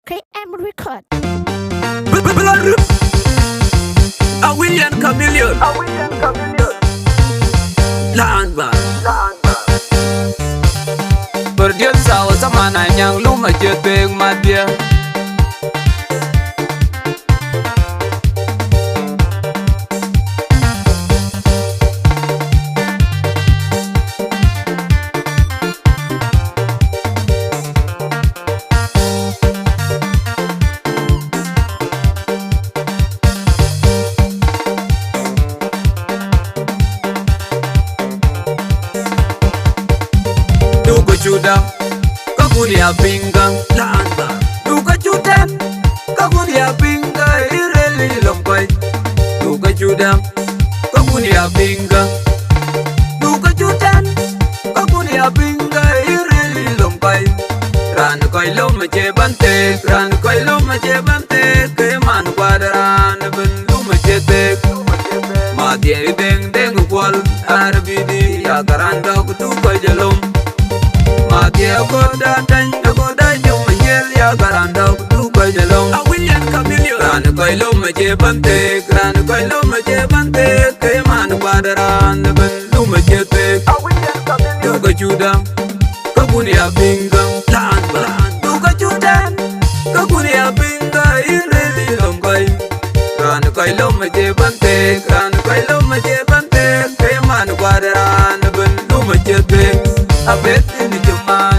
KM Record. A William Chameleon. Laan ba Berdian sawa sama nanyang luma jeteng madia Judam, kagunia pingang laan ba Duka judam, kagunia pingang ireli lompai Duka judam, kagunia pingang Duka judam, kagunia pingang ireli lompai Ran koi loma jebante, ran koi loma jebante Keman kuadran ben loma jetek Mati deng deng kual arbidi ya karanda kutu koi jalom Mati agoda jom menyel ya garanda kutu koi jalong A William Chameleon. Rana koi loma jebante, rana koi loma jebante Keman kuadran ben loma jetek Duka judam, kagunia pingang Laan ba Duka judam, kagunia pingang ireli lomkai Rana koi loma jebante, rana koi loma jebante Keman kuadran ben loma jetek Abet ini cuman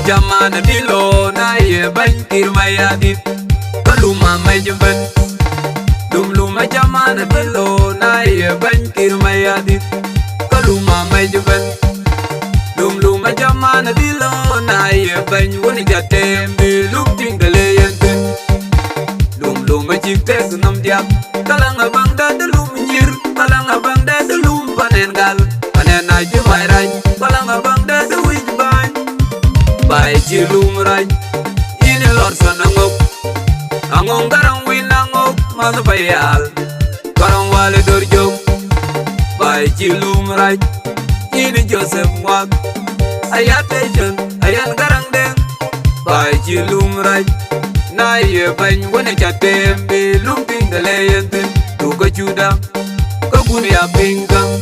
Jamana dilo na ye bankir mayadit kaluma may jumben Lumluma jamana dilo na ye bankir mayadit kaluma may jumben Lumluma jamana dilo na ye bany woni jatem bi luk tingale yenten Lumluma jikte gunam diak kalang abang da delum nyir kalang abang da delum panen gal panen aja may ray kalang abang da duij bany Bai cilum rai ini lor sanangok angong garang win angok mas bayal garang wale dorjok Bai cilum rai ini Joseph Mwag ayat ejen ayan garang deng Bai cilum rai na ye bany wone chatem bi lumping daleyentin duka judam kagunia pingang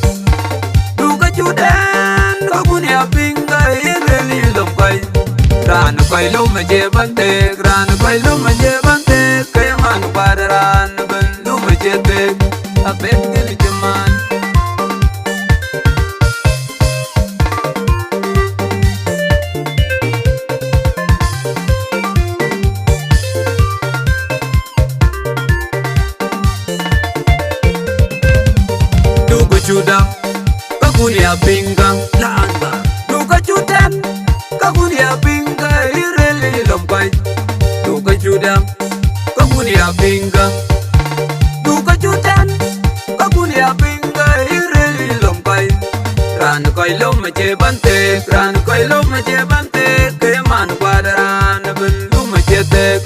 duka judan kagunia pingang ireli lomkai Rana koi loma jebante, rana koi loma jebante Kayaman kuadran ben loma jetek Abet gili jaman Duka judam, kagunia pingang Laan ba Duka judam, kagunia pingang ireli lompai Duka judam, kagunia pingang Duka judam, kagunia pingang ireli lompai Ran koi loma jebante, ran koi loma jebante Keman kuadran ben loma jetek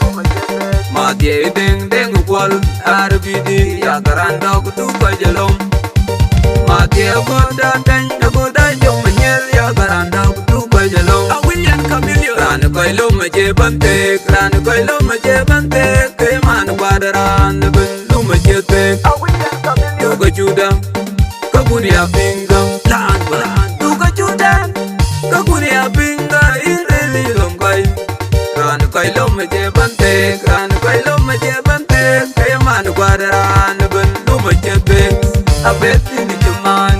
Mati deng deng kual arbidi ya karanda kutu koi jalom Mati agoda jom menyel ya garanda kutu koi jalong A William Chameleon. Rana koi loma jebante, rana koi loma jebante Keman kuadran ben loma jetek Duka judam, kagunia pingang Laan ba Duka judam, kagunia pingang ireli lomkai Rana koi loma jebante, rana koi loma jebante Keman kuadran ben loma jetek Abet ini cuman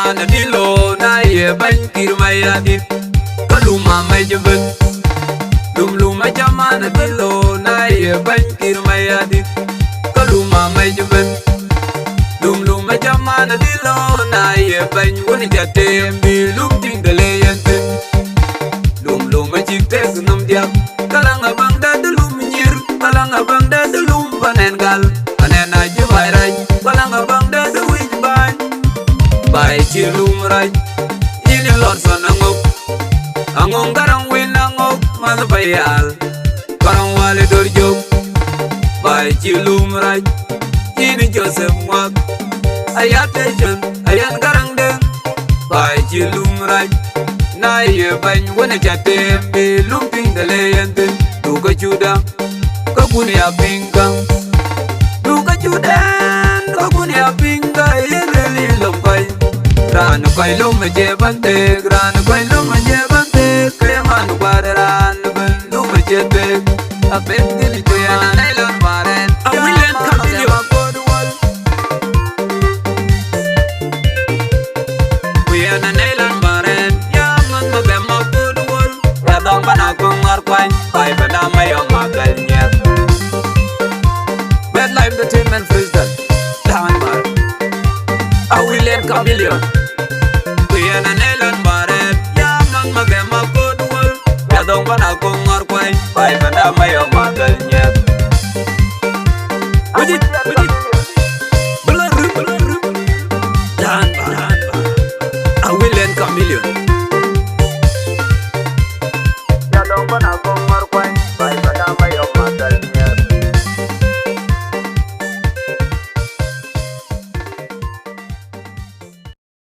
jamana dilo na ye ban kirmaya dit kaluma mai jibin luma jamana dilo na ye ban kirmaya dit kaluma mai jibin luma jamana dilo na ye ban woni jate mi ting dele yentin luma jikte gnum dia kalanga bangda dulum nyir kalanga bangda dulum panengal panena jubai rai kalanga bangda duwij bai chi lum rai ini lor son angong garang win angok man bayal garang wale dor jog bai chi lum rai ini joseph mwak ayate jon ayan garang den bai chi lum rai na ye ban wona jate be lumping dele yenten du ka juda ka kunia pinggang du ka judan ka kunia pinga yele lom kai ran kai lom je bante ran kai lom je bante kaya man quadran ben lom je te apen dili to ya nylon maren A William Camilio. we ana nylon maren ya man magama podwol ya dong bana kong arkwai bai bana mayo magal nyet Red Life Entertainment President Down Mar A William Camilio. Kuyana nelan baret ya man magema kodwol ya dong bana kong arkwai bai bana mayo